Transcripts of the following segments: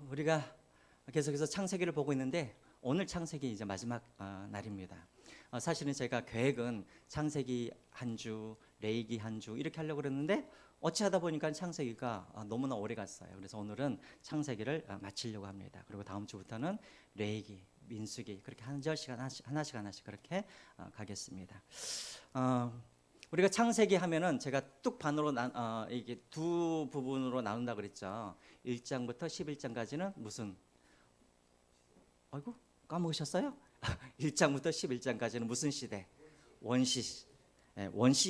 우리가 계속해서 창세기를 보고 있는데 오늘 창세기 이제 마지막 날입니다. 사실은 제가 계획은 창세기 한 주, 레위기 한 주 이렇게 하려고 그랬는데 어찌 하다 보니까 창세기가 너무나 오래 갔어요. 그래서 오늘은 창세기를 마치려고 합니다. 그리고 다음 주부터는 레위기, 민수기 그렇게 한 절씩 하나씩 그렇게 가겠습니다. 우리가 창세기 하면은 제가 뚝 반으로 이게 두 부분으로 나눈다 그랬죠. 1장부터 11장까지는 무슨 아이고 까먹으셨어요? 1장부터 11장까지는 무슨 시대? 원시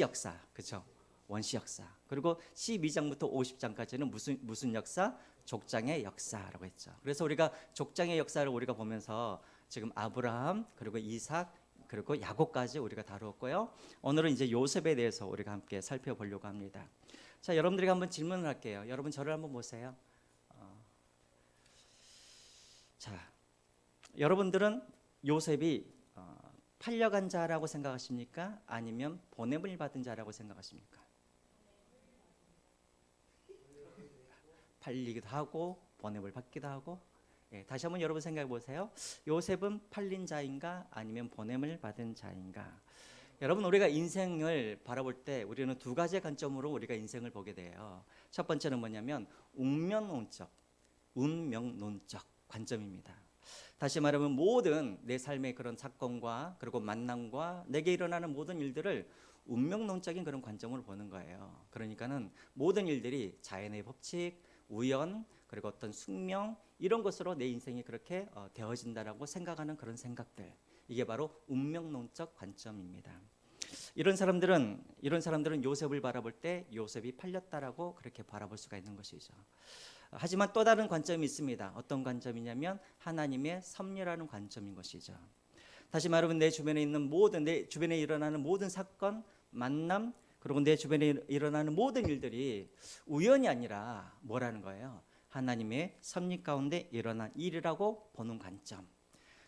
역사. 그렇죠? 원시 역사. 그리고 12장부터 50장까지는 무슨 역사? 족장의 역사라고 했죠. 그래서 우리가 족장의 역사를 우리가 보면서 지금 아브라함 그리고 이삭 그리고 야곱까지 우리가 다루었고요. 오늘은 이제 요셉에 대해서 우리가 함께 살펴보려고 합니다. 자, 여러분들에게 한번 질문을 할게요. 여러분 저를 한번 보세요. 자, 여러분들은 요셉이 팔려간 자라고 생각하십니까? 아니면 보냄을 받은 자라고 생각하십니까? 팔리기도 하고 보냄을 받기도 하고. 다시 한번 여러분 생각해 보세요. 요셉은 팔린 자인가 아니면 보냄을 받은 자인가? 여러분 우리가 인생을 바라볼 때 우리는 두 가지의 관점으로 우리가 인생을 보게 돼요. 첫 번째는 뭐냐면 운명론적 관점입니다. 다시 말하면 모든 내 삶의 그런 사건과 그리고 만남과 내게 일어나는 모든 일들을 운명론적인 그런 관점으로 보는 거예요. 그러니까는 모든 일들이 자연의 법칙, 우연, 그리고 어떤 숙명 이런 것으로 내 인생이 그렇게 되어진다라고 생각하는 그런 생각들, 이게 바로 운명론적 관점입니다. 이런 사람들은 요셉을 바라볼 때 요셉이 팔렸다라고 그렇게 바라볼 수가 있는 것이죠. 하지만 또 다른 관점이 있습니다. 어떤 관점이냐면 하나님의 섭리라는 관점인 것이죠. 다시 말하면 내 주변에 일어나는 모든 사건, 만남, 그리고 내 주변에 일어나는 모든 일들이 우연이 아니라 뭐라는 거예요? 하나님의 섭리 가운데 일어난 일이라고 보는 관점.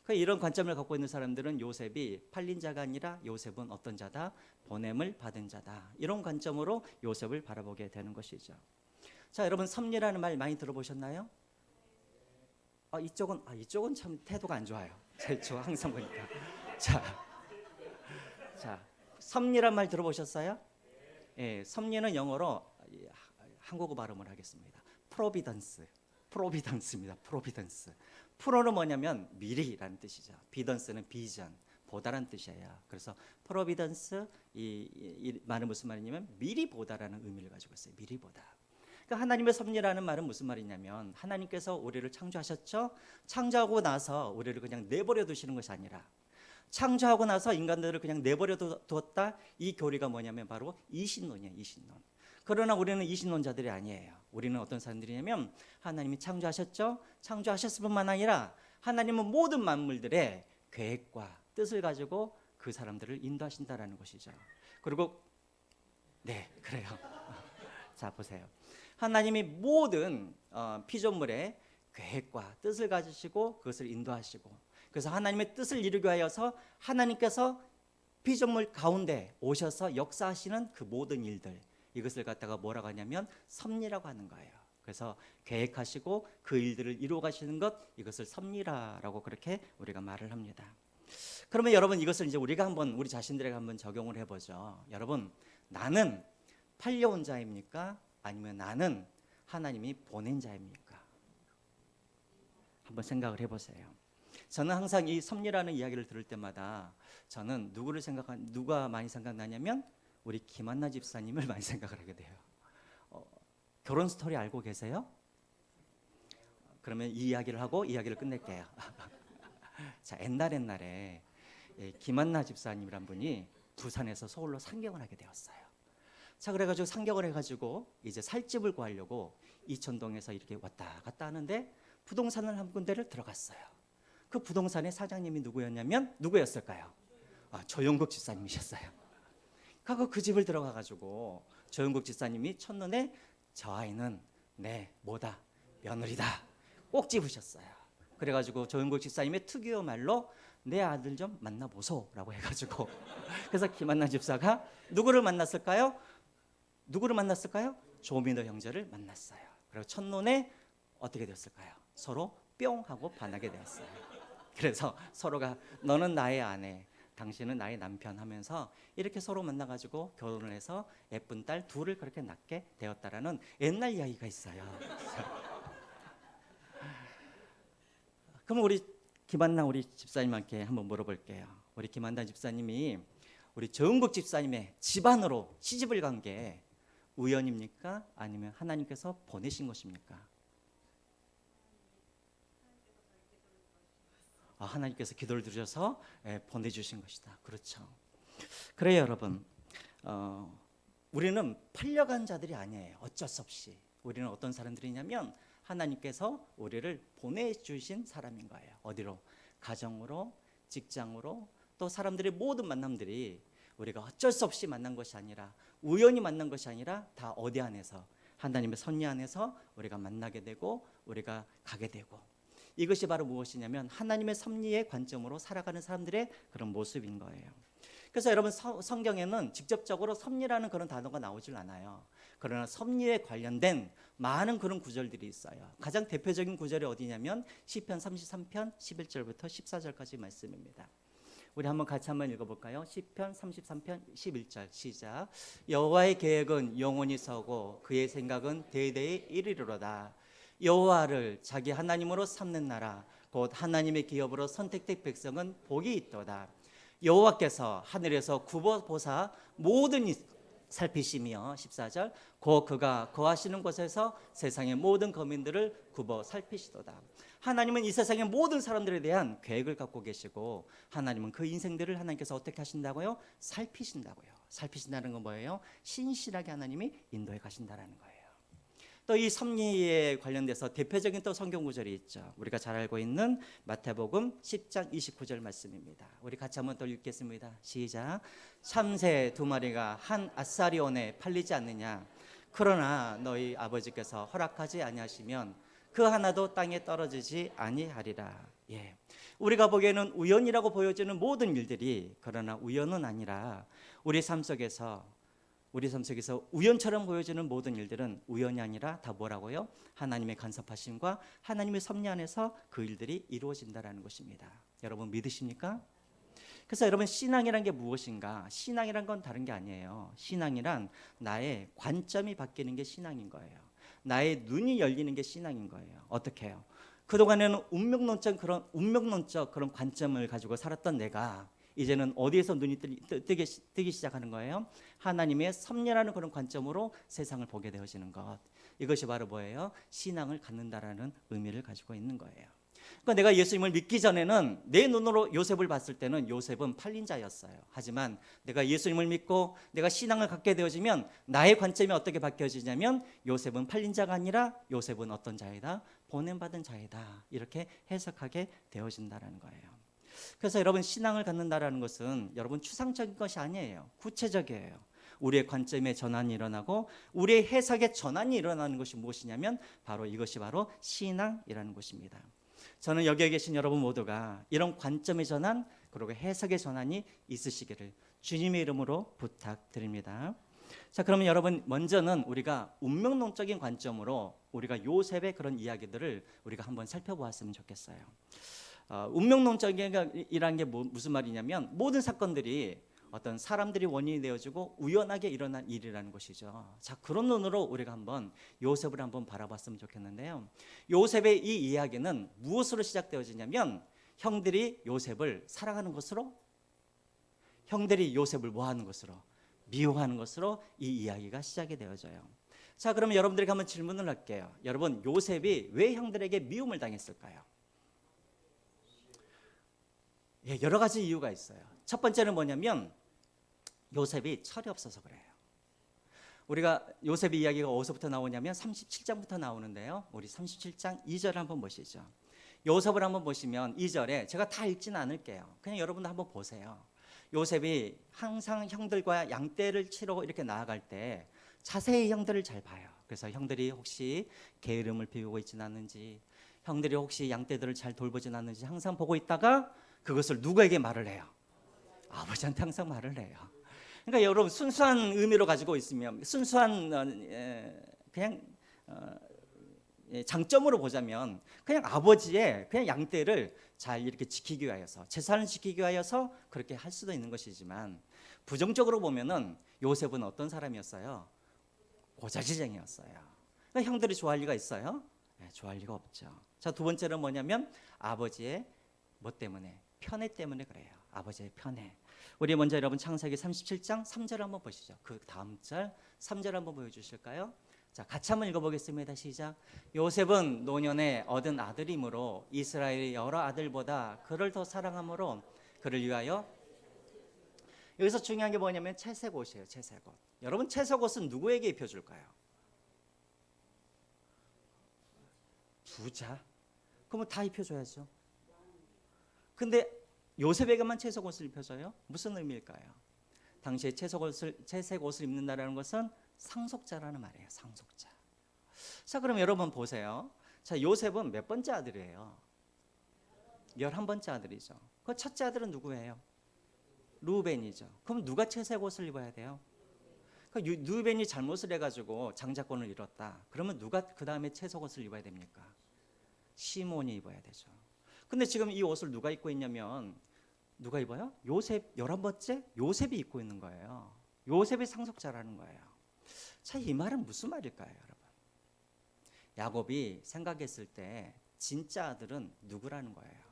이런 관점을 갖고 있는 사람들은 요셉이 팔린 자가 아니라 요셉은 어떤 자다? 보냄을 받은 자다. 이런 관점으로 요셉을 바라보게 되는 것이죠. 자, 여러분 섭리라는 말 많이 들어보셨나요? 이쪽은 참 태도가 안 좋아요. 저 항상 보니까. 자, 섭리란 말 들어보셨어요? 예, 섭리는 영어로 한국어 발음을 하겠습니다. 프로비던스입니다. 프로비던스. 프로는 뭐냐면 미리라는 뜻이죠. 비던스는 비전, 보다라는 뜻이에요. 그래서 프로비던스 이 말은 무슨 말이냐면 미리 보다라는 의미를 가지고 있어요. 미리 보다. 그러니까 하나님의 섭리라는 말은 무슨 말이냐면 하나님께서 우리를 창조하셨죠. 창조하고 나서 우리를 그냥 내버려 두시는 것이 아니라 창조하고 나서 인간들을 그냥 내버려 두었다. 이 교리가 뭐냐면 바로 이신론이에요. 이신론. 그러나 우리는 이신론자들이 아니에요. 우리는 어떤 사람들이냐면 하나님이 창조하셨죠. 창조하셨을 뿐만 아니라 하나님은 모든 만물들의 계획과 뜻을 가지고 그 사람들을 인도하신다라는 것이죠. 그리고 네, 그래요. 자, 보세요. 하나님이 모든 피조물의 계획과 뜻을 가지시고 그것을 인도하시고, 그래서 하나님의 뜻을 이루기 위하여서 하나님께서 피조물 가운데 오셔서 역사하시는 그 모든 일들, 이것을 갖다가 뭐라고 하냐면 섭리라고 하는 거예요. 그래서 계획하시고 그 일들을 이루어 가시는 것, 이것을 섭리라고 그렇게 우리가 말을 합니다. 그러면 여러분 이것을 이제 우리가 한번 우리 자신들에게 한번 적용을 해보죠. 여러분, 나는 팔려온 자입니까? 아니면 나는 하나님이 보낸 자입니까? 한번 생각을 해보세요. 저는 항상 이 섭리라는 이야기를 들을 때마다 저는 누가 많이 생각나냐면 우리 김한나 집사님을 많이 생각을 하게 돼요. 결혼 스토리 알고 계세요? 그러면 이 이야기를 하고 이야기를 끝낼게요. 자, 옛날에 김한나 집사님이란 분이 부산에서 서울로 상경을 하게 되었어요. 자, 그래가지고 상경을 해가지고 이제 살 집을 구하려고 이천동에서 이렇게 왔다 갔다 하는데 부동산을 한 군데를 들어갔어요. 그 부동산의 사장님이 누구였을까요? 조영국 집사님이셨어요. 그 집을 들어가가지고 조영국 집사님이 첫눈에 저 아이는 내 며느리다 꼭 집으셨어요. 그래가지고 조영국 집사님의 특유의 말로 내 아들 좀 만나보소라고 해가지고 그래서 김한나 집사가 누구를 만났을까요? 조민호 형제를 만났어요. 그리고 첫눈에 어떻게 됐을까요? 서로 뿅 하고 반하게 되었어요. 그래서 서로가 너는 나의 아내, 당신은 나의 남편 하면서 이렇게 서로 만나가지고 결혼을 해서 예쁜 딸 둘을 그렇게 낳게 되었다라는 옛날 이야기가 있어요. 그럼 우리 김한나 우리 집사님한테 한번 물어볼게요. 우리 김한나 집사님이 우리 정국 집사님의 집안으로 시집을 간 게 우연입니까? 아니면 하나님께서 보내신 것입니까? 하나님께서 기도를 들으셔서 보내주신 것이다. 그렇죠. 그래요, 여러분. 우리는 팔려간 자들이 아니에요. 어쩔 수 없이. 우리는 어떤 사람들이냐면 하나님께서 우리를 보내주신 사람인 거예요. 어디로? 가정으로, 직장으로, 또 사람들의 모든 만남들이 우리가 어쩔 수 없이 만난 것이 아니라 우연히 만난 것이 아니라 다 어디 안에서 하나님의 섭리 안에서 우리가 만나게 되고 우리가 가게 되고 이것이 바로 무엇이냐면 하나님의 섭리의 관점으로 살아가는 사람들의 그런 모습인 거예요. 그래서 여러분 성경에는 직접적으로 섭리라는 그런 단어가 나오질 않아요. 그러나 섭리에 관련된 많은 그런 구절들이 있어요. 가장 대표적인 구절이 어디냐면 시편 33편 11절부터 14절까지 말씀입니다. 우리 한번 같이 한번 읽어볼까요? 시편 33편 11절 시작. 여호와의 계획은 영원히 서고 그의 생각은 대대에 이르리로다. 여호와를 자기 하나님으로 삼는 나라 곧 하나님의 기업으로 선택된 백성은 복이 있도다. 여호와께서 하늘에서 굽어 보사 모든 살피시며 14절 곧 그가 거하시는 곳에서 세상의 모든 거민들을 굽어 살피시도다. 하나님은 이 세상의 모든 사람들에 대한 계획을 갖고 계시고 하나님은 그 인생들을 하나님께서 어떻게 하신다고요? 살피신다고요. 살피신다는 건 뭐예요? 신실하게 하나님이 인도해 가신다는 거예요. 또 이 섭리에 관련돼서 대표적인 또 성경 구절이 있죠. 우리가 잘 알고 있는 마태복음 10장 29절 말씀입니다. 우리 같이 한번 더 읽겠습니다. 시작. 참새 두 마리가 한 아사리온에 팔리지 않느냐? 그러나 너희 아버지께서 허락하지 아니하시면 그 하나도 땅에 떨어지지 아니하리라. 예. 우리가 보기에는 우연이라고 보여지는 모든 일들이 그러나 우연은 아니라 우리 삶 속에서 우연처럼 보여지는 모든 일들은 우연이 아니라 다 뭐라고요? 하나님의 간섭하심과 하나님의 섭리 안에서 그 일들이 이루어진다는 것입니다. 여러분 믿으십니까? 그래서 여러분 신앙이란 게 무엇인가? 신앙이란 건 다른 게 아니에요. 신앙이란 나의 관점이 바뀌는 게 신앙인 거예요. 나의 눈이 열리는 게 신앙인 거예요. 어떻게 해요? 그동안에는 운명론적 그런 관점을 가지고 살았던 내가 이제는 어디에서 눈이 뜨기 시작하는 거예요? 하나님의 섭리라는 그런 관점으로 세상을 보게 되어지는 것. 이것이 바로 뭐예요? 신앙을 갖는다라는 의미를 가지고 있는 거예요. 그러니까 내가 예수님을 믿기 전에는 내 눈으로 요셉을 봤을 때는 요셉은 팔린 자였어요. 하지만 내가 예수님을 믿고 내가 신앙을 갖게 되어지면 나의 관점이 어떻게 바뀌어지냐면 요셉은 팔린 자가 아니라 요셉은 어떤 자이다? 보냄받은 자이다. 이렇게 해석하게 되어진다는 거예요. 그래서 여러분 신앙을 갖는다라는 것은 여러분 추상적인 것이 아니에요. 구체적이에요. 우리의 관점의 전환이 일어나고 우리의 해석의 전환이 일어나는 것이 무엇이냐면 바로 이것이 바로 신앙이라는 것입니다. 저는 여기에 계신 여러분 모두가 이런 관점의 전환 그리고 해석의 전환이 있으시기를 주님의 이름으로 부탁드립니다. 자, 그러면 여러분 먼저는 우리가 운명론적인 관점으로 우리가 요셉의 그런 이야기들을 우리가 한번 살펴보았으면 좋겠어요. 운명론적이라는 게 무슨 말이냐면 모든 사건들이 어떤 사람들이 원인이 되어지고 우연하게 일어난 일이라는 것이죠. 자, 그런 눈으로 우리가 한번 요셉을 한번 바라봤으면 좋겠는데요. 요셉의 이 이야기는 무엇으로 시작되어지냐면 형들이 요셉을 사랑하는 것으로, 형들이 요셉을 뭐하는 것으로, 미워하는 것으로 이 이야기가 시작이 되어져요. 자, 그러면 여러분들에게 한번 질문을 할게요. 여러분, 요셉이 왜 형들에게 미움을 당했을까요? 예, 여러 가지 이유가 있어요. 첫 번째는 뭐냐면 요셉이 철이 없어서 그래요. 우리가 요셉의 이야기가 어디서부터 나오냐면 37장부터 나오는데요. 우리 37장 2절 한번 보시죠. 요셉을 한번 보시면 2절에 제가 다 읽지는 않을게요. 그냥 여러분도 한번 보세요. 요셉이 항상 형들과 양떼를 치러 이렇게 나아갈 때 자세히 형들을 잘 봐요. 그래서 형들이 혹시 게으름을 피우고 있지는 않는지, 형들이 혹시 양떼들을 잘 돌보지는 않는지 항상 보고 있다가 그것을 누구에게 말을 해요? 아버지한테 항상 말을 해요. 그러니까 여러분 순수한 의미로 가지고 있으면 순수한 그냥 장점으로 보자면 그냥 아버지의 그냥 양떼를 잘 이렇게 지키기 위하여서 재산을 지키기 위하여서 그렇게 할 수도 있는 것이지만 부정적으로 보면은 요셉은 어떤 사람이었어요? 고자질쟁이였어요. 그러니까 형들이 좋아할 리가 있어요? 네, 좋아할 리가 없죠. 자, 두 번째는 뭐냐면 아버지의 뭐 때문에? 편애 때문에 그래요. 아버지의 편애. 우리 먼저 여러분 창세기 37장 3절 한번 보시죠. 그 다음 절 3절 한번 보여주실까요? 자, 같이 한번 읽어보겠습니다. 시작. 요셉은 노년에 얻은 아들이므로 이스라엘의 여러 아들보다 그를 더 사랑함으로 그를 위하여. 여기서 중요한 게 뭐냐면 채색옷이에요. 채색옷. 여러분 채색옷은 누구에게 입혀줄까요? 부자. 그러면 다 입혀줘야죠. 근데 요셉에게만 채색옷을 입혀줘요? 무슨 의미일까요? 당시에 채색옷을 입는다는 것은 상속자라는 말이에요. 상속자. 자, 그럼 여러분 보세요. 자, 요셉은 몇 번째 아들이에요? 11번째 아들이죠. 그 첫째 아들은 누구예요? 루벤이죠. 그럼 누가 채색옷을 입어야 돼요? 루벤이 잘못을 해가지고 장자권을 잃었다. 그러면 누가 그 다음에 채색옷을 입어야 됩니까? 시몬이 입어야 되죠. 근데 지금 이 옷을 누가 입고 있냐면 누가 입어요? 요셉 11번째 요셉이 입고 있는 거예요. 요셉이 상속자라는 거예요. 자, 이 말은 무슨 말일까요, 여러분? 야곱이 생각했을 때 진짜 아들은 누구라는 거예요?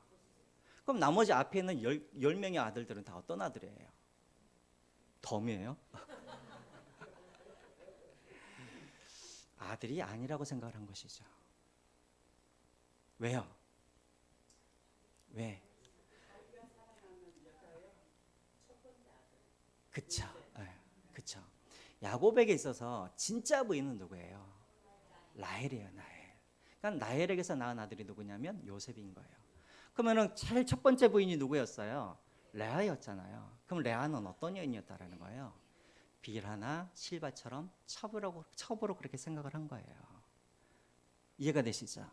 그럼 나머지 앞에 있는 10명의 아들들은 다 어떤 아들이에요? 덤이에요? 아들이 아니라고 생각을 한 것이죠. 왜요? 왜? 그쵸. 그쵸. 야곱에게 있어서 진짜 부인은 누구예요? 라헬이에요. 라헬. 그러니까 라헬에게서 낳은 아들이 누구냐면 요셉인 거예요. 그러면은 제일 첫 번째 부인이 누구였어요? 레아였잖아요. 그럼 레아는 어떤 여인이었다라는 거예요? 빌하나 실바처럼 첩으로 그렇게 생각을 한 거예요. 이해가 되시죠?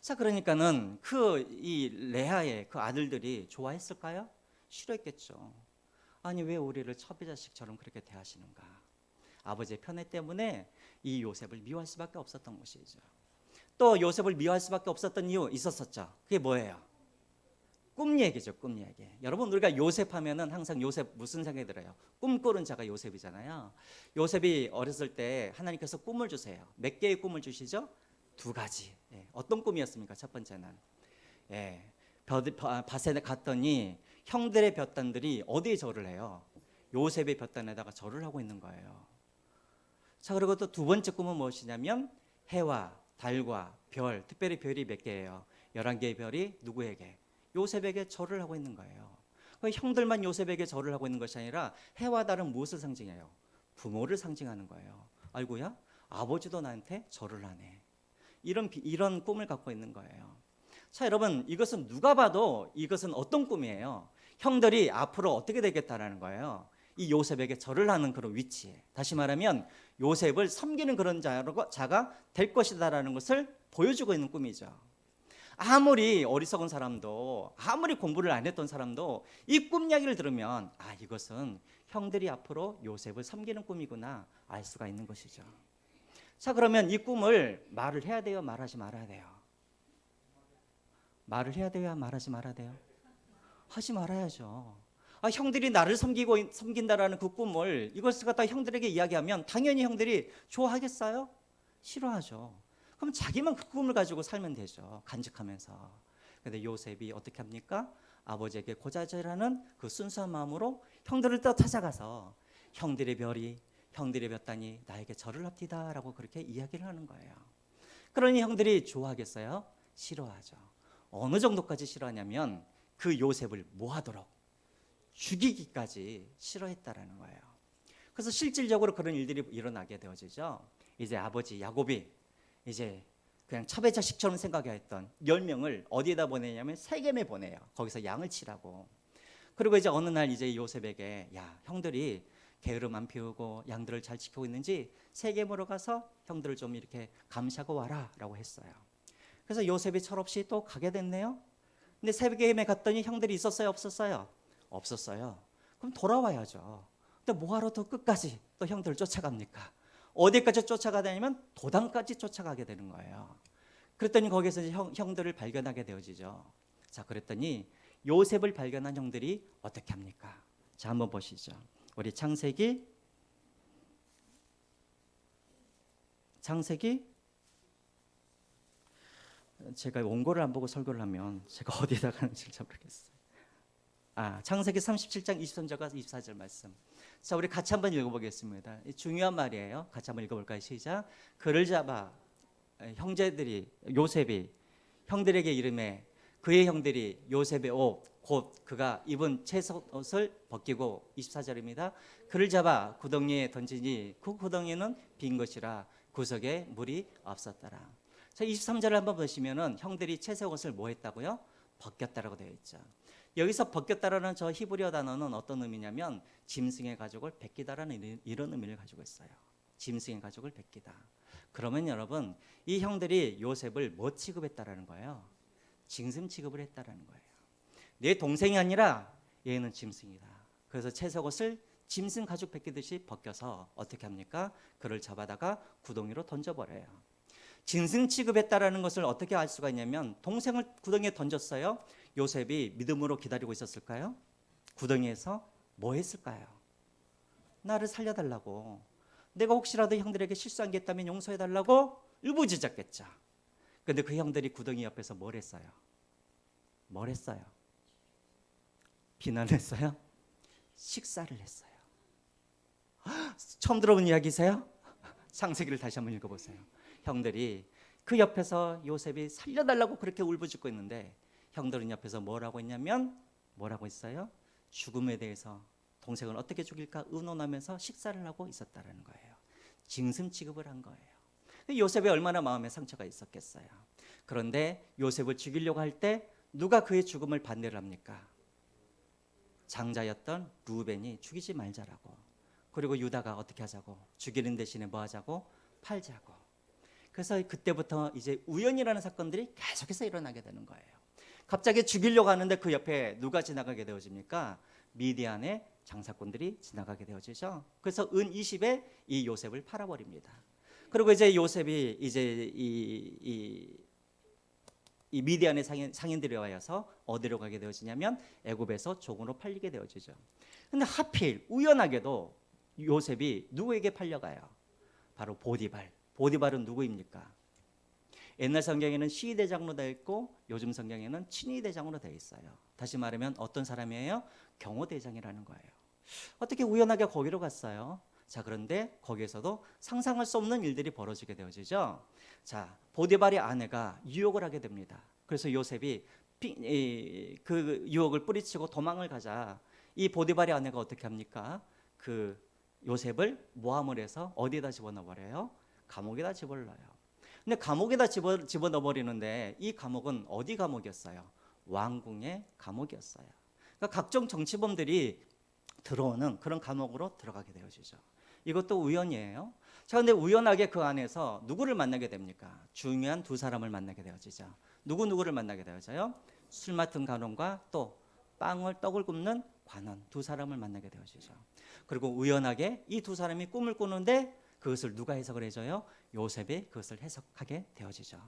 자, 그러니까는 이 레아의 그 아들들이 좋아했을까요? 싫어했겠죠. 아니, 왜 우리를 첩의 자식처럼 그렇게 대하시는가? 아버지의 편애 때문에 이 요셉을 미워할 수밖에 없었던 것이죠. 또 요셉을 미워할 수밖에 없었던 이유 있었었죠. 그게 뭐예요? 꿈 얘기죠. 꿈 얘기. 여러분, 우리가 요셉 하면은 항상 요셉 무슨 생각이 들어요? 꿈꾸는 자가 요셉이잖아요. 요셉이 어렸을 때 하나님께서 꿈을 주세요. 몇 개의 꿈을 주시죠? 2가지. 어떤 꿈이었습니까? 첫 번째는 밭에 갔더니 형들의 볕단들이 어디에 절을 해요? 요셉의 볕단에다가 절을 하고 있는 거예요. 자, 그리고 또 두 번째 꿈은 무엇이냐면 해와 달과 별, 특별히 별이 몇 개예요? 11개의 별이 누구에게? 요셉에게 절을 하고 있는 거예요. 형들만 요셉에게 절을 하고 있는 것이 아니라 해와 달은 무엇을 상징해요? 부모를 상징하는 거예요. 아이고야, 아버지도 나한테 절을 하네. 이런 꿈을 갖고 있는 거예요. 자, 여러분, 이것은 누가 봐도 이것은 어떤 꿈이에요? 형들이 앞으로 어떻게 되겠다라는 거예요. 이 요셉에게 절을 하는 그런 위치에, 다시 말하면 요셉을 섬기는 그런 자가 될 것이다라는 것을 보여주고 있는 꿈이죠. 아무리 어리석은 사람도, 아무리 공부를 안 했던 사람도 이 꿈 이야기를 들으면 이것은 형들이 앞으로 요셉을 섬기는 꿈이구나 알 수가 있는 것이죠. 자, 그러면 이 꿈을 말을 해야 돼요? 말하지 말아야 돼요? 말을 해야 돼요? 말하지 말아야 돼요? 하지 말아야죠. 형들이 나를 섬긴다라는 그 꿈을 이것을 갖다 형들에게 이야기하면 당연히 형들이 좋아하겠어요? 싫어하죠. 그럼 자기만 그 꿈을 가지고 살면 되죠. 간직하면서. 근데 요셉이 어떻게 합니까? 아버지에게 고자질하는 그 순수한 마음으로 형들을 또 찾아가서 형들의 별이, 형들의 볕단이 나에게 절을 합디다라고 그렇게 이야기를 하는 거예요. 그러니 형들이 좋아하겠어요? 싫어하죠. 어느 정도까지 싫어하냐면 그 요셉을 뭐 하도록? 죽이기까지 싫어했다라는 거예요. 그래서 실질적으로 그런 일들이 일어나게 되어지죠. 이제 아버지 야곱이 이제 그냥 첩의 자식처럼 생각했던 10명을 어디에다 보내냐면 세겜에 보내요. 거기서 양을 치라고. 그리고 이제 어느 날 이제 요셉에게 형들이 게으름 안 피우고 양들을 잘 지키고 있는지 세겜으로 가서 형들을 좀 이렇게 감시하고 와라라고 했어요. 그래서 요셉이 철없이 또 가게 됐네요. 근데 세겜에 갔더니 형들이 있었어요, 없었어요? 없었어요. 그럼 돌아와야죠. 근데 뭐하러 더 끝까지 또 형들을 쫓아갑니까? 어디까지 쫓아가냐면 도단까지 쫓아가게 되는 거예요. 그랬더니 거기서 이제 형들을 발견하게 되어지죠. 자, 그랬더니 요셉을 발견한 형들이 어떻게 합니까? 자, 한번 보시죠. 우리 창세기 제가 원고를 안 보고 설교를 하면 제가 어디에다 가는지 잘 모르겠어요. 창세기 37장 23절과 24절 말씀. 자, 우리 같이 한번 읽어보겠습니다. 중요한 말이에요. 같이 한번 읽어볼까요? 시작. 그를 잡아 형제들이 요셉이 형들에게 이름해 그의 형들이 요셉의 옷 곧 그가 입은 채옷을 벗기고 24절입니다. 그를 잡아 구덩이에 던지니 그 구덩이는 빈 것이라 구석에 물이 없었더라. 자, 23절을 한번 보시면은 형들이 채색옷을 뭐 했다고요? 벗겼다라고 되어 있죠. 여기서 벗겼다라는 저 히브리어 단어는 어떤 의미냐면 짐승의 가죽을 벗기다라는 이런 의미를 가지고 있어요. 짐승의 가죽을 벗기다. 그러면 여러분 이 형들이 요셉을 뭐 취급했다라는 거예요? 짐승 취급을 했다라는 거예요. 내 동생이 아니라 얘는 짐승이다. 그래서 채색옷을 짐승 가죽 벗기듯이 벗겨서 어떻게 합니까? 그를 잡아다가 구덩이로 던져버려요. 짐승 취급했다라는 것을 어떻게 알 수가 있냐면 동생을 구덩이에 던졌어요. 요셉이 믿음으로 기다리고 있었을까요? 구덩이에서 뭐 했을까요? 나를 살려달라고. 내가 혹시라도 형들에게 실수한 게 있다면 용서해달라고 울부짖었겠죠. 그런데 그 형들이 구덩이 옆에서 뭘 했어요? 뭘 했어요? 비난했어요? 식사를 했어요. 처음 들어본 이야기세요? 창세기를 다시 한번 읽어보세요. 형들이 그 옆에서 요셉이 살려달라고 그렇게 울부짖고 있는데 형들은 옆에서 뭐라고 했냐면 뭐라고 했어요? 죽음에 대해서 동생을 어떻게 죽일까 의논하면서 식사를 하고 있었다는 거예요. 짐승 취급을 한 거예요. 요셉이 얼마나 마음에 상처가 있었겠어요. 그런데 요셉을 죽이려고 할 때 누가 그의 죽음을 반대를 합니까? 장자였던 루벤이 죽이지 말자라고. 그리고 유다가 어떻게 하자고? 죽이는 대신에 뭐 하자고? 팔자고. 그래서 그때부터 이제 우연이라는 사건들이 계속해서 일어나게 되는 거예요. 갑자기 죽이려고 하는데 그 옆에 누가 지나가게 되어집니까? 미디안의 장사꾼들이 지나가게 되어지죠. 그래서 은 20에 이 요셉을 팔아버립니다. 그리고 이제 요셉이 이제 이 미디안의 상인들이 와서 어디로 가게 되어지냐면 애굽에서 종으로 팔리게 되어지죠. 근데 하필 우연하게도 요셉이 누구에게 팔려가요? 바로 보디발. 보디발은 누구입니까? 옛날 성경에는 시위대장으로 되어 있고 요즘 성경에는 친위대장으로 되어 있어요. 다시 말하면 어떤 사람이에요? 경호대장이라는 거예요. 어떻게 우연하게 거기로 갔어요? 자, 그런데 거기에서도 상상할 수 없는 일들이 벌어지게 되어지죠. 자, 보디발의 아내가 유혹을 하게 됩니다. 그래서 요셉이 그 유혹을 뿌리치고 도망을 가자 이 보디발의 아내가 어떻게 합니까? 그 요셉을 모함을 해서 어디에다 집어넣어버려요? 감옥에다 집어넣어요. 근데 감옥에다 집어넣어버리는데 이 감옥은 어디 감옥이었어요? 왕궁의 감옥이었어요. 그러니까 각종 정치범들이 들어오는 그런 감옥으로 들어가게 되어지죠. 이것도 우연이에요. 자, 근데 우연하게 그 안에서 누구를 만나게 됩니까? 중요한 두 사람을 만나게 되어지죠. 누구를 만나게 되어져요? 술 맡은 간원과 또 떡을 굽는 관원 두 사람을 만나게 되어지죠. 그리고 우연하게 이 두 사람이 꿈을 꾸는데 그것을 누가 해석을 해줘요? 요셉이 그것을 해석하게 되어지죠.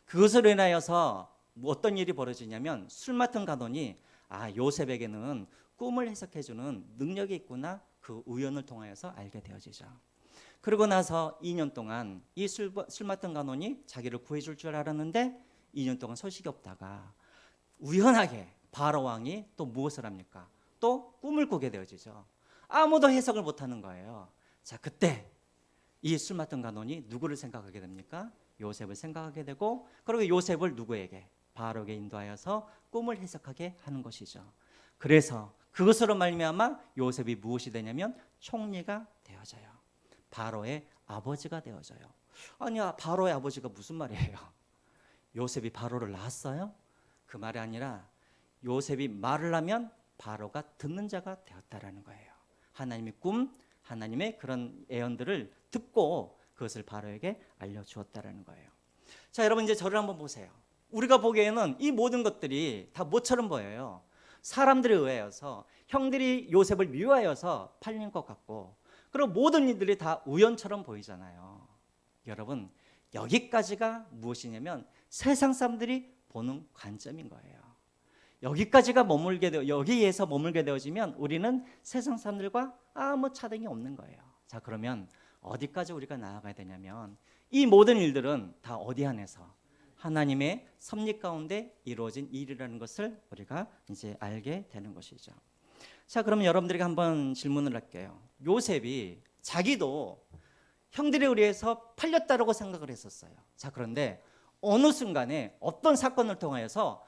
그것으로 인하여서 어떤 일이 벌어지냐면 술 맡은 간원이 요셉에게는 꿈을 해석해주는 능력이 있구나 그 우연을 통하여서 알게 되어지죠. 그러고 나서 2년 동안 이 술 맡은 간원이 자기를 구해줄 줄 알았는데 2년 동안 소식이 없다가 우연하게 바로 왕이 또 무엇을 합니까? 또 꿈을 꾸게 되어지죠. 아무도 해석을 못하는 거예요. 자, 그때 이 술 맡은 간원이 누구를 생각하게 됩니까? 요셉을 생각하게 되고 그리고 요셉을 누구에게? 바로에게 인도하여서 꿈을 해석하게 하는 것이죠. 그래서 그것으로 말미암아 요셉이 무엇이 되냐면 총리가 되어져요. 바로의 아버지가 되어져요. 아니야, 바로의 아버지가 무슨 말이에요? 요셉이 바로를 낳았어요? 그 말이 아니라 요셉이 말을 하면 바로가 듣는 자가 되었다라는 거예요. 하나님의 꿈, 하나님의 그런 예언들을 듣고 그것을 바로에게 알려주었다라는 거예요. 자, 여러분 이제 저를 한번 보세요. 우리가 보기에는 이 모든 것들이 다 뭐처럼 보여요? 사람들에 의하여서 형들이 요셉을 미워하여서 팔린 것 같고 그리고 모든 일들이 다 우연처럼 보이잖아요. 여러분 여기까지가 무엇이냐면 세상 사람들이 보는 관점인 거예요. 여기에서 머물게 되어지면 우리는 세상 사람들과 아무 차등이 없는 거예요. 자, 그러면 어디까지 우리가 나아가야 되냐면 이 모든 일들은 다 어디 안에서 하나님의 섭리 가운데 이루어진 일이라는 것을 우리가 이제 알게 되는 것이죠. 자, 그럼 여러분들에게 한번 질문을 할게요. 요셉이 자기도 형들에 의해서 팔렸다라고 생각을 했었어요. 자, 그런데 어느 순간에 어떤 사건을 통하여서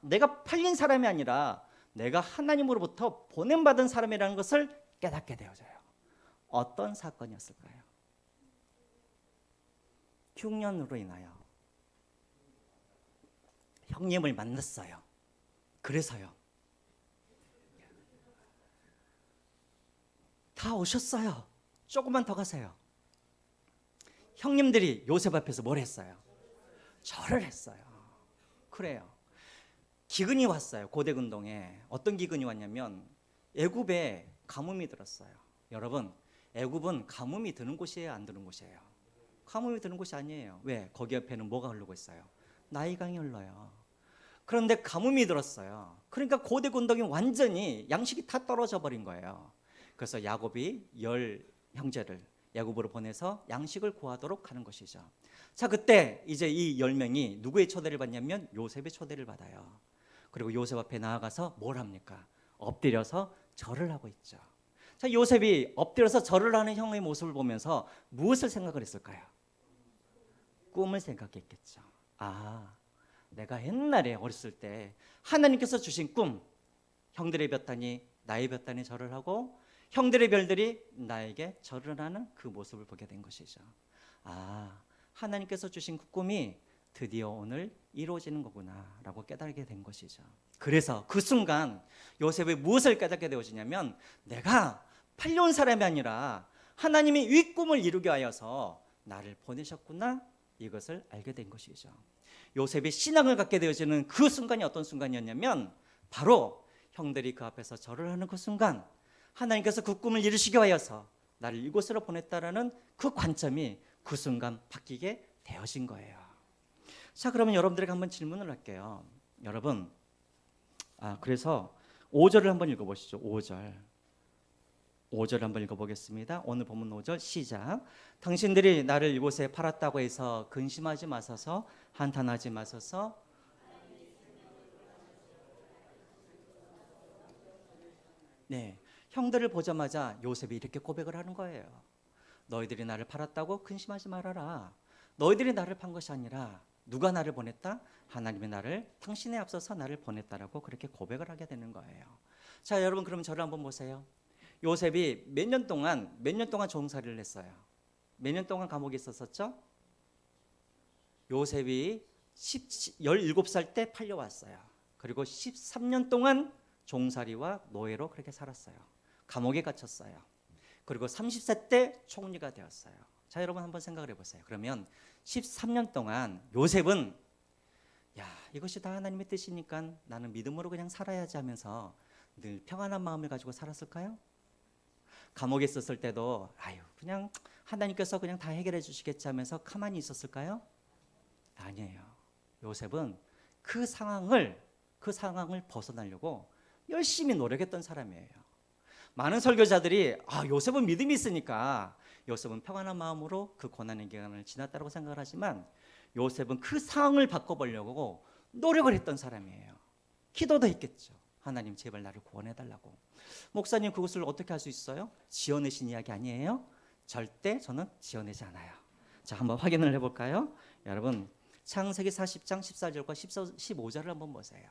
내가 팔린 사람이 아니라 내가 하나님으로부터 보냄받은 사람이라는 것을 깨닫게 되어져요. 어떤 사건이었을까요? 흉년으로 인하여 형님을 만났어요. 그래서요. 다 오셨어요. 조금만 더 가세요. 형님들이 요셉 앞에서 뭘 했어요? 절을 했어요. 그래요. 기근이 왔어요. 고대 근동에. 어떤 기근이 왔냐면 애굽에 가뭄이 들었어요. 여러분, 애굽은 가뭄이 드는 곳이에요, 안 드는 곳이에요? 가뭄이 드는 곳이 아니에요. 왜? 거기 옆에는 뭐가 흐르고 있어요? 나일강이 흘러요. 그런데 가뭄이 들었어요. 그러니까 고대 근동이 완전히 양식이 다 떨어져 버린 거예요. 그래서 야곱이 10 형제를 야곱으로 보내서 양식을 구하도록 하는 것이죠. 자, 그때 이제 이 10명이 누구의 초대를 받냐면 요셉의 초대를 받아요. 그리고 요셉 앞에 나아가서 뭘 합니까? 엎드려서 절을 하고 있죠. 자, 요셉이 엎드려서 절을 하는 형의 모습을 보면서 무엇을 생각을 했을까요? 꿈을 생각했겠죠. 내가 옛날에 어렸을 때 하나님께서 주신 꿈, 형들의 볕단이 나의 볕단에 절을 하고 형들의 별들이 나에게 절을 하는 그 모습을 보게 된 것이죠. 하나님께서 주신 그 꿈이 드디어 오늘 이루어지는 거구나 라고 깨달게 된 것이죠. 그래서 그 순간 요셉이 무엇을 깨닫게 되어지냐면 내가 팔려온 사람이 아니라 하나님이 이 꿈을 이루게 하여서 나를 보내셨구나, 이것을 알게 된 것이죠. 요셉이 신앙을 갖게 되어지는 그 순간이 어떤 순간이었냐면 바로 형들이 그 앞에서 절을 하는 그 순간, 하나님께서 그 꿈을 이루시게 하여서 나를 이곳으로 보냈다라는 그 관점이 그 순간 바뀌게 되어진 거예요. 자, 그러면 여러분들에게 한번 질문을 할게요. 여러분, 그래서 5절을 한번 읽어보시죠. 5절 한번 읽어보겠습니다. 오늘 본문 5절 시작. 당신들이 나를 이곳에 팔았다고 해서 근심하지 마소서, 한탄하지 마소서. 네, 형들을 보자마자 요셉이 이렇게 고백을 하는 거예요. 너희들이 나를 팔았다고 근심하지 말아라. 너희들이 나를 판 것이 아니라 누가 나를 보냈다? 하나님이 나를, 당신에 앞서서 나를 보냈다라고 그렇게 고백을 하게 되는 거예요. 자, 여러분, 그럼 저를 한번 보세요. 요셉이 몇 년 동안 종살이를 했어요. 몇 년 동안 감옥에 있었었죠? 요셉이 17살 때 팔려왔어요. 그리고 13년 동안 종살이와 노예로 그렇게 살았어요. 감옥에 갇혔어요. 그리고 30세 때 총리가 되었어요. 자, 여러분 한번 생각을 해보세요. 그러면 13년 동안 요셉은 이것이 다 하나님의 뜻이니까 나는 믿음으로 그냥 살아야지 하면서 늘 평안한 마음을 가지고 살았을까요? 감옥에 있었을 때도 그냥 하나님께서 그냥 다 해결해 주시겠지 하면서 가만히 있었을까요? 아니에요. 요셉은 그 상황을 벗어나려고 열심히 노력했던 사람이에요. 많은 설교자들이 요셉은 믿음이 있으니까 요셉은 평안한 마음으로 그 고난의 기간을 지났다고 생각을 하지만 요셉은 그 상황을 바꿔보려고 노력을 했던 사람이에요. 기도도 했겠죠. 하나님, 제발 나를 구원해달라고. 목사님, 그것을 어떻게 할 수 있어요? 지어내신 이야기 아니에요? 절대 저는 지어내지 않아요. 자, 한번 확인을 해볼까요? 여러분, 창세기 40장 14절과 15절을 한번 보세요.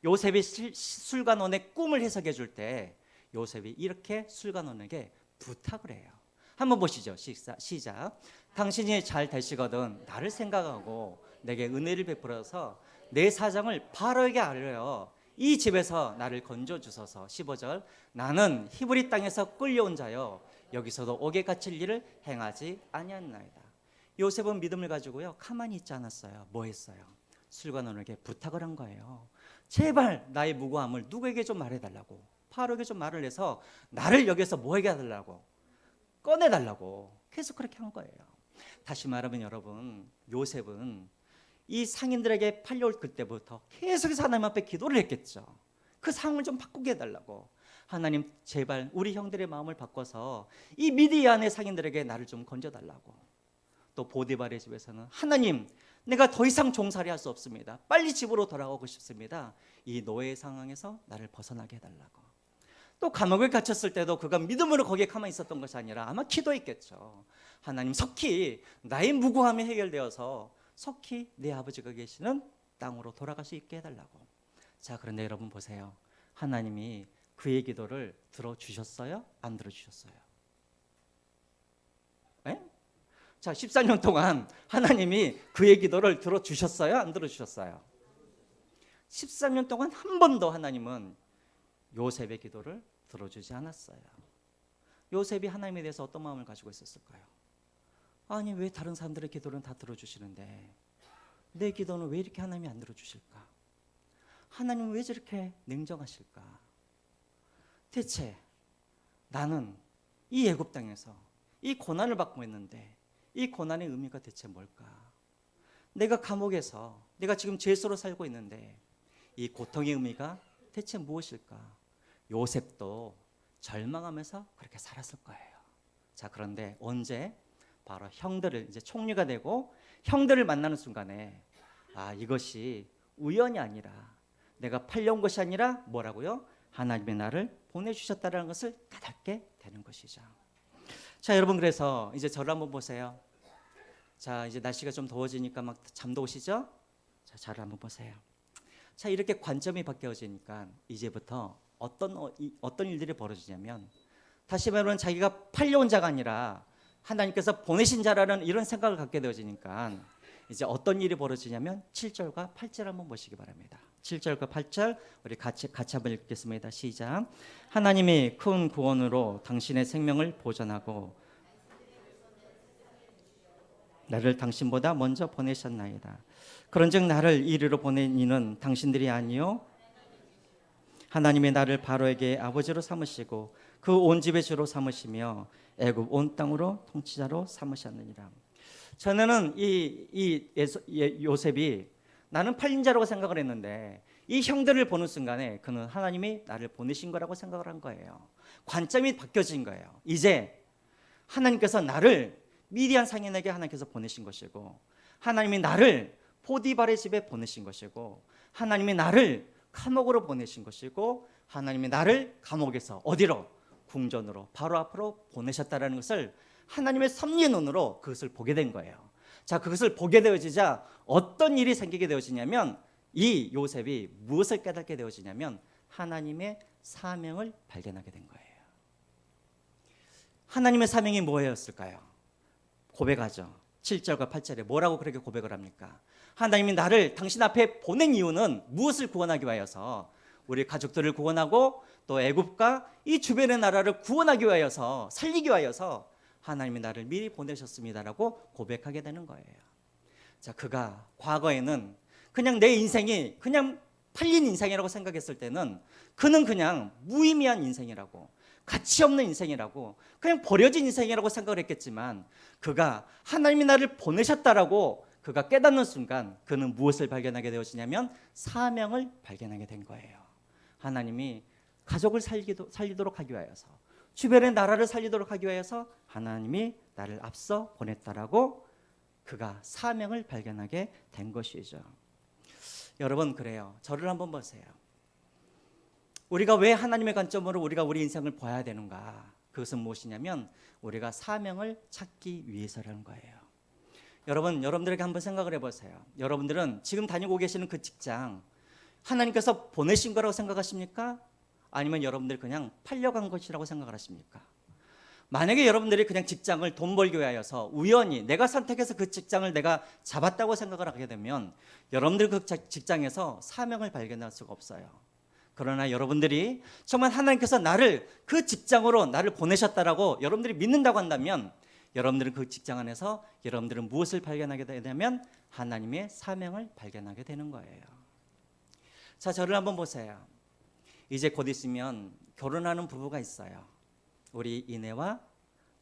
요셉이 술관원의 꿈을 해석해 줄 때 요셉이 이렇게 술관원에게 부탁을 해요. 한번 보시죠. 시작. 당신이 잘 되시거든 나를 생각하고 내게 은혜를 베풀어서 내 사정을 바르게 알려 이 집에서 나를 건져 주소서. 15절. 나는 히브리 땅에서 끌려온 자요 여기서도 옥에 갇힐 일을 행하지 아니하나이다. 요셉은 믿음을 가지고요 가만히 있지 않았어요. 뭐 했어요? 술관원에게 부탁을 한 거예요. 제발 나의 무고함을 누구에게 좀 말해달라고, 파로에게 좀 말을 해서 나를 여기서 뭐하게 해달라고, 꺼내달라고 계속 그렇게 한 거예요. 다시 말하면 여러분, 요셉은 이 상인들에게 팔려올 그때부터 계속해서 하나님 앞에 기도를 했겠죠. 그 상황을 좀 바꾸게 해달라고. 하나님 제발 우리 형들의 마음을 바꿔서 이 미디안의 상인들에게 나를 좀 건져달라고. 또 보디발의 집에서는 하나님 내가 더 이상 종살이 할 수 없습니다. 빨리 집으로 돌아가고 싶습니다. 이 노예의 상황에서 나를 벗어나게 해달라고. 또 감옥에 갇혔을 때도 그가 믿음으로 거기에 가만히 있었던 것이 아니라 아마 기도했겠죠. 하나님 속히 나의 무고함이 해결되어서 속히 내 아버지가 계시는 땅으로 돌아갈 수 있게 해달라고. 자, 그런데 여러분 보세요. 하나님이 그의 기도를 들어주셨어요? 안 들어주셨어요? 에? 자, 14년 동안 하나님이 그의 기도를 들어주셨어요? 안 들어주셨어요? 14년 동안 한 번도 하나님은 요셉의 기도를 들어주지 않았어요. 요셉이 하나님에 대해서 어떤 마음을 가지고 있었을까요? 아니 왜 다른 사람들의 기도는 다 들어주시는데 내 기도는 왜 이렇게 하나님이 안 들어주실까? 하나님은 왜 저렇게 냉정하실까? 대체 나는 이 애굽 땅에서 이 고난을 받고 있는데 이 고난의 의미가 대체 뭘까? 내가 감옥에서 내가 지금 죄수로 살고 있는데 이 고통의 의미가 대체 무엇일까? 요셉도 절망하면서 그렇게 살았을 거예요. 자, 그런데 언제? 바로 형들을 이제 총리가 되고 형들을 만나는 순간에 아, 이것이 우연이 아니라 내가 팔려온 것이 아니라 뭐라고요? 하나님의 나를 보내주셨다는 것을 깨닫게 되는 것이죠. 자, 여러분 그래서 이제 저를 한번 보세요. 자, 이제 날씨가 좀 더워지니까 막 잠도 오시죠? 자, 저를 한번 보세요. 자, 이렇게 관점이 바뀌어지니까 이제부터 어떤 일들이 벌어지냐면 다시 말하면 자기가 팔려온 자가 아니라 하나님께서 보내신 자라는 이런 생각을 갖게 되어지니까 이제 어떤 일이 벌어지냐면 7절과 8절 한번 보시기 바랍니다. 7절과 8절 우리 같이 한번 읽겠습니다. 시작. 하나님이 큰 구원으로 당신의 생명을 보전하고 나를 당신보다 먼저 보내셨나이다. 그런즉 나를 이리로 보낸 이는 당신들이 아니요 하나님이 나를 바로에게 아버지로 삼으시고 그 온 집의 주로 삼으시며 애굽 온 땅으로 통치자로 삼으셨느니라. 전에는 요셉이 나는 팔린 자라고 생각을 했는데 이 형들을 보는 순간에 그는 하나님이 나를 보내신 거라고 생각을 한 거예요. 관점이 바뀌어진 거예요. 이제 하나님께서 나를 미디안 상인에게 하나님께서 보내신 것이고 하나님이 나를 포디발의 집에 보내신 것이고 하나님이 나를 감옥으로 보내신 것이고 하나님이 나를 감옥에서 어디로? 궁전으로 바로 앞으로 보내셨다는 것을 하나님의 섭리의 눈으로 그것을 보게 된 거예요. 자, 그것을 보게 되어지자 어떤 일이 생기게 되어지냐면 이 요셉이 무엇을 깨닫게 되어지냐면 하나님의 사명을 발견하게 된 거예요. 하나님의 사명이 뭐였을까요? 고백하죠. 7절과 8절에 뭐라고 그렇게 고백을 합니까? 하나님이 나를 당신 앞에 보낸 이유는 무엇을 구원하기 위하여서 우리 가족들을 구원하고 또 애굽과 이 주변의 나라를 구원하기 위하여서 살리기 위하여서 하나님이 나를 미리 보내셨습니다라고 고백하게 되는 거예요. 자, 그가 과거에는 그냥 내 인생이 그냥 팔린 인생이라고 생각했을 때는 그는 그냥 무의미한 인생이라고 가치 없는 인생이라고 그냥 버려진 인생이라고 생각을 했겠지만 그가 하나님이 나를 보내셨다라고 그가 깨닫는 순간 그는 무엇을 발견하게 되어지냐면 사명을 발견하게 된 거예요. 하나님이 가족을 살리도록 하기 위하여서 주변의 나라를 살리도록 하기 위해서 하나님이 나를 앞서 보냈다라고 그가 사명을 발견하게 된 것이죠. 여러분 그래요. 저를 한번 보세요. 우리가 왜 하나님의 관점으로 우리가 우리 인생을 봐야 되는가? 그것은 무엇이냐면 우리가 사명을 찾기 위해서라는 거예요. 여러분들에게 한번 생각을 해보세요. 여러분들은 지금 다니고 계시는 그 직장 하나님께서 보내신 거라고 생각하십니까? 아니면 여러분들이 그냥 팔려간 것이라고 생각을 하십니까? 만약에 여러분들이 그냥 직장을 돈 벌기 위하여서 우연히 내가 선택해서 그 직장을 내가 잡았다고 생각을 하게 되면 여러분들 그 직장에서 사명을 발견할 수가 없어요. 그러나 여러분들이 정말 하나님께서 나를 그 직장으로 나를 보내셨다라고 여러분들이 믿는다고 한다면 여러분들은 그 직장 안에서 여러분들은 무엇을 발견하게 되냐면 하나님의 사명을 발견하게 되는 거예요. 자, 저를 한번 보세요. 이제 곧 있으면 결혼하는 부부가 있어요. 우리 이내와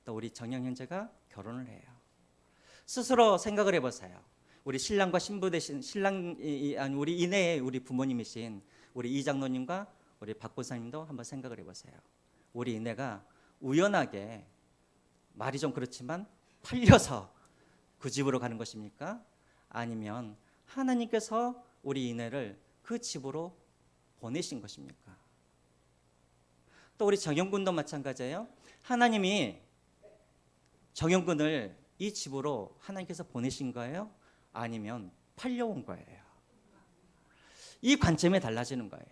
또 우리 정영 형제가 결혼을 해요. 스스로 생각을 해보세요. 우리 신랑과 신부 되신 신랑이 아니 우리 이내에 우리 부모님이신 우리 이 장로님과 우리 박 보사님도 한번 생각을 해보세요. 우리 이내가 우연하게 말이 좀 그렇지만 팔려서 그 집으로 가는 것입니까? 아니면 하나님께서 우리 이내를 그 집으로 보내신 것입니까? 또 우리 정영군도 마찬가지예요. 하나님이 정영군을 이 집으로 하나님께서 보내신 거예요? 아니면 팔려온 거예요? 이 관점이 달라지는 거예요.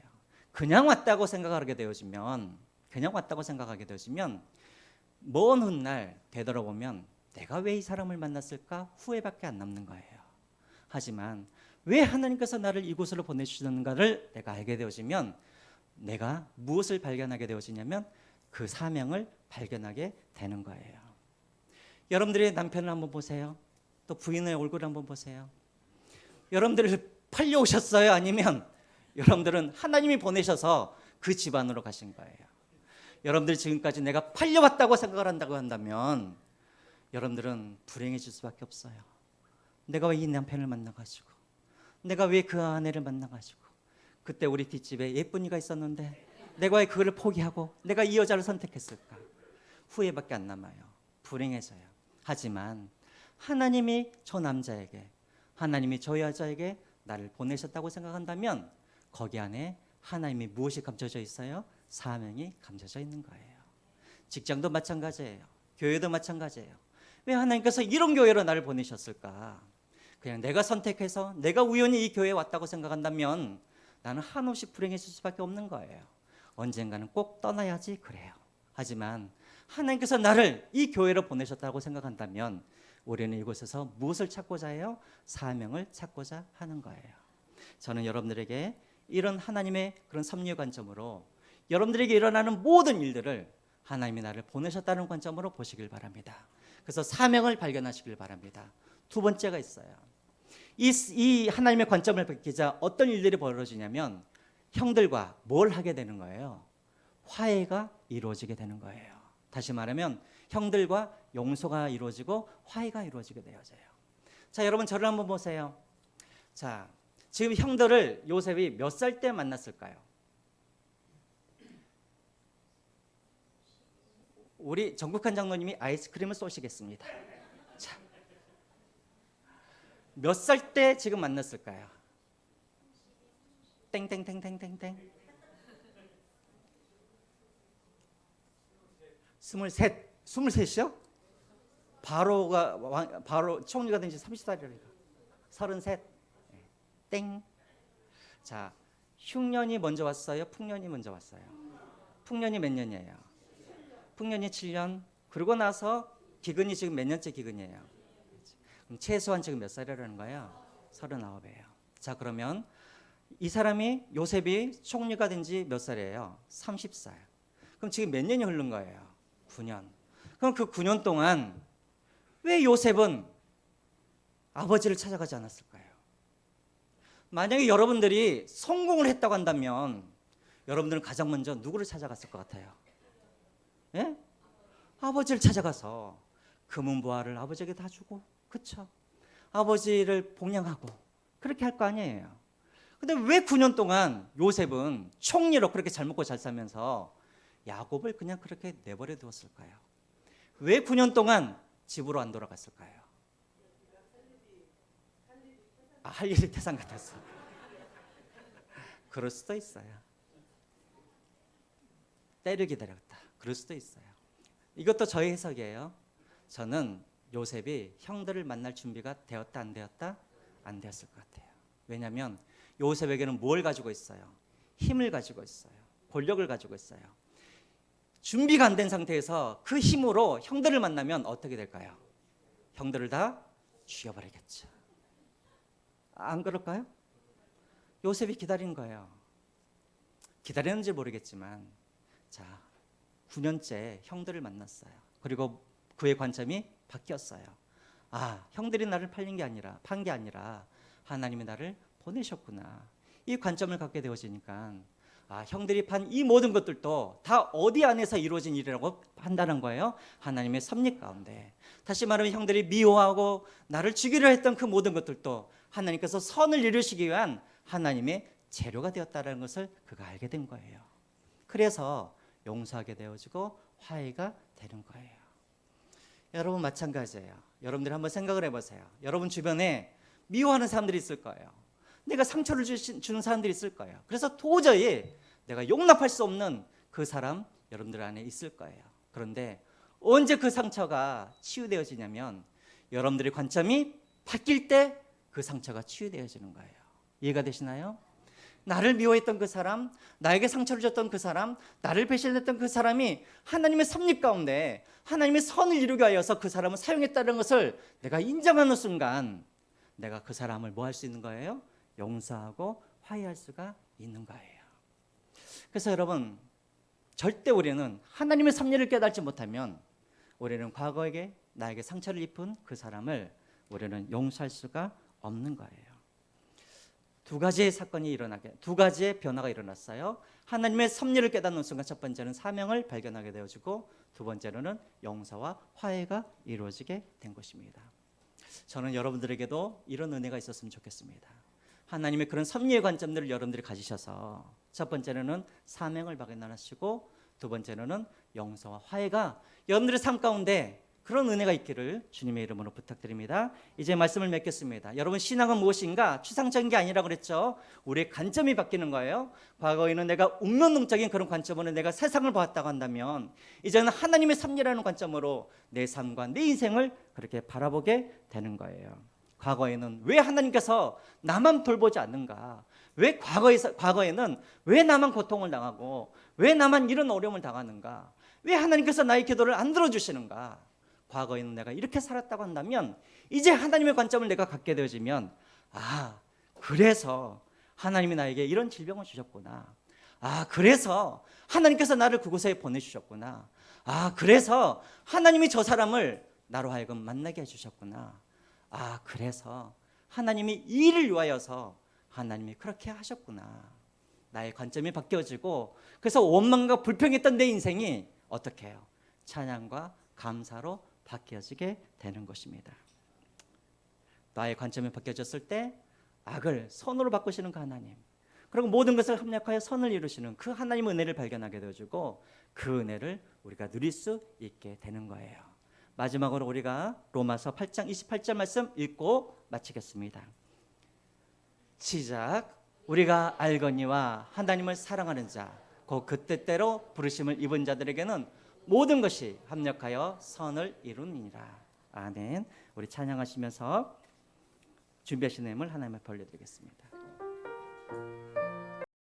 그냥 왔다고 생각하게 되어지면 먼 훗날 되돌아보면 내가 왜 이 사람을 만났을까 후회밖에 안 남는 거예요. 하지만 왜 하나님께서 나를 이곳으로 보내주셨는가를 내가 알게 되어지면 내가 무엇을 발견하게 되어지냐면 그 사명을 발견하게 되는 거예요. 여러분들의 남편을 한번 보세요. 또 부인의 얼굴을 한번 보세요. 여러분들 팔려오셨어요? 아니면 여러분들은 하나님이 보내셔서 그 집안으로 가신 거예요? 여러분들이 지금까지 내가 팔려왔다고 생각을 한다고 한다면 여러분들은 불행해질 수밖에 없어요. 내가 왜 이 남편을 만나가지고, 내가 왜 그 아내를 만나가지고, 그때 우리 뒷집에 예쁜이가 있었는데 내가 왜 그거를 포기하고 내가 이 여자를 선택했을까? 후회밖에 안 남아요. 불행해져요. 하지만 하나님이 저 남자에게, 하나님이 저 여자에게 나를 보내셨다고 생각한다면 거기 안에 하나님이 무엇이 감춰져 있어요? 사명이 감춰져 있는 거예요. 직장도 마찬가지예요. 교회도 마찬가지예요. 왜 하나님께서 이런 교회로 나를 보내셨을까? 그냥 내가 선택해서 내가 우연히 이 교회에 왔다고 생각한다면 나는 한없이 불행해질 수밖에 없는 거예요. 언젠가는 꼭 떠나야지 그래요. 하지만 하나님께서 나를 이 교회로 보내셨다고 생각한다면 우리는 이곳에서 무엇을 찾고자 해요? 사명을 찾고자 하는 거예요. 저는 여러분들에게 이런 하나님의 그런 섭리의 관점으로 여러분들에게 일어나는 모든 일들을 하나님이 나를 보내셨다는 관점으로 보시길 바랍니다. 그래서 사명을 발견하시길 바랍니다. 두 번째가 있어요. 이 하나님의 관점을 밝히자 어떤 일들이 벌어지냐면 형들과 뭘 하게 되는 거예요? 화해가 이루어지게 되는 거예요. 다시 말하면 형들과 용서가 이루어지고 화해가 이루어지게 되어져요. 자, 여러분 저를 한번 보세요. 자, 지금 형들을 요셉이 몇 살 때 만났을까요? 우리 정국한 장로님이 아이스크림을 쏘시겠습니다. 자, 몇 살 때 지금 만났을까요? 땡땡땡땡땡땡 23이요? 바로 총리가 된 지 30살이라니까. 33. 땡. 자, 흉년이 먼저 왔어요? 풍년이 먼저 왔어요? 풍년이 몇 년이에요? 풍년이 7년. 그러고 나서 기근이 지금 몇 년째 기근이에요? 그럼 최소한 지금 몇 살이라는 거예요? 39이에요. 자, 그러면 이 사람이 요셉이 총리가 된 지 몇 살이에요? 30살. 그럼 지금 몇 년이 흐른 거예요? 9년. 그럼 그 9년 동안 왜 요셉은 아버지를 찾아가지 않았을까요? 만약에 여러분들이 성공을 했다고 한다면 여러분들은 가장 먼저 누구를 찾아갔을 것 같아요? 예? 아버지를 찾아가서 금은보화를 아버지에게 다 주고, 그쵸? 아버지를 봉양하고 그렇게 할 거 아니에요. 근데 왜 9년 동안 요셉은 총리로 그렇게 잘 먹고 잘 살면서 야곱을 그냥 그렇게 내버려 두었을까요? 왜 9년 동안 집으로 안 돌아갔을까요? 할 일이 태산 같았어. 그럴 수도 있어요. 때를 기다렸다. 그럴 수도 있어요. 이것도 저의 해석이에요. 저는 요셉이 형들을 만날 준비가 되었다 안 되었다? 안 되었을 것 같아요. 왜냐하면 요셉에게는 뭘 가지고 있어요? 힘을 가지고 있어요. 권력을 가지고 있어요. 준비가 안 된 상태에서 그 힘으로 형들을 만나면 어떻게 될까요? 형들을 다 죽여버리겠죠. 안 그럴까요? 요셉이 기다린 거예요. 기다렸는지 모르겠지만 자, 9년째 형들을 만났어요. 그리고 그의 관점이 바뀌었어요. 아, 형들이 나를 판 게 아니라 하나님이 나를 보내셨구나. 이 관점을 갖게 되어지니까 형들이 판 이 모든 것들도 다 어디 안에서 이루어진 일이라고 판단한 거예요? 하나님의 섭리 가운데. 다시 말하면 형들이 미워하고 나를 죽이려 했던 그 모든 것들도 하나님께서 선을 이루시기 위한 하나님의 재료가 되었다는 것을 그가 알게 된 거예요. 그래서 용서하게 되어지고 화해가 되는 거예요. 여러분 마찬가지예요. 여러분들이 한번 생각을 해보세요. 여러분 주변에 미워하는 사람들이 있을 거예요. 내가 상처를 주는 사람들이 있을 거예요. 그래서 도저히 내가 용납할 수 없는 그 사람 여러분들 안에 있을 거예요. 그런데 언제 그 상처가 치유되어지냐면 여러분들의 관점이 바뀔 때 그 상처가 치유되어지는 거예요. 이해가 되시나요? 나를 미워했던 그 사람, 나에게 상처를 줬던 그 사람, 나를 배신했던 그 사람이 하나님의 섭리 가운데 하나님의 선을 이루기 위하여서 그 사람을 사용했다는 것을 내가 인정하는 순간 내가 그 사람을 뭐 할 수 있는 거예요? 용서하고 화해할 수가 있는 거예요. 그래서 여러분 절대 우리는 하나님의 섭리를 깨닫지 못하면 우리는 과거에 나에게 상처를 입은 그 사람을 우리는 용서할 수가 없는 거예요. 두 가지의 변화가 일어났어요. 하나님의 섭리를 깨닫는 순간 첫 번째는 사명을 발견하게 되어지고 두 번째로는 용서와 화해가 이루어지게 된 것입니다. 저는 여러분들에게도 이런 은혜가 있었으면 좋겠습니다. 하나님의 그런 섭리의 관점들을 여러분들이 가지셔서 첫 번째로는 사명을 발견하시고 두 번째로는 용서와 화해가 여러분들의 삶 가운데 그런 은혜가 있기를 주님의 이름으로 부탁드립니다. 이제 말씀을 맺겠습니다. 여러분 신앙은 무엇인가? 추상적인 게 아니라고 그랬죠. 우리의 관점이 바뀌는 거예요. 과거에는 내가 운명론적인 그런 관점으로 내가 세상을 보았다고 한다면 이제는 하나님의 섭리라는 관점으로 내 삶과 내 인생을 그렇게 바라보게 되는 거예요. 과거에는 왜 하나님께서 나만 돌보지 않는가? 왜 과거에는 왜 나만 고통을 당하고 왜 나만 이런 어려움을 당하는가? 왜 하나님께서 나의 기도를 안 들어주시는가? 과거에는 내가 이렇게 살았다고 한다면 이제 하나님의 관점을 내가 갖게 되어지면 그래서 하나님이 나에게 이런 질병을 주셨구나. 그래서 하나님께서 나를 그곳에 보내주셨구나. 그래서 하나님이 저 사람을 나로 하여금 만나게 해주셨구나. 그래서 하나님이 이 일을 위하여서 하나님이 그렇게 하셨구나. 나의 관점이 바뀌어지고 그래서 원망과 불평했던 내 인생이 어떻게 해요? 찬양과 감사로 바뀌어지게 되는 것입니다. 나의 관점이 바뀌어졌을 때 악을 선으로 바꾸시는 그 하나님, 그리고 모든 것을 합력하여 선을 이루시는 그 하나님의 은혜를 발견하게 되어주고 그 은혜를 우리가 누릴 수 있게 되는 거예요. 마지막으로 우리가 로마서 8장 28절 말씀 읽고 마치겠습니다. 시작. 우리가 알거니와 하나님을 사랑하는 자 곧 그 뜻대로 부르심을 입은 자들에게는 모든 것이 합력하여 선을 이루니라. 아멘. 우리 찬양하시면서 준비하신 내용을 하나님 앞에 올려드리겠습니다.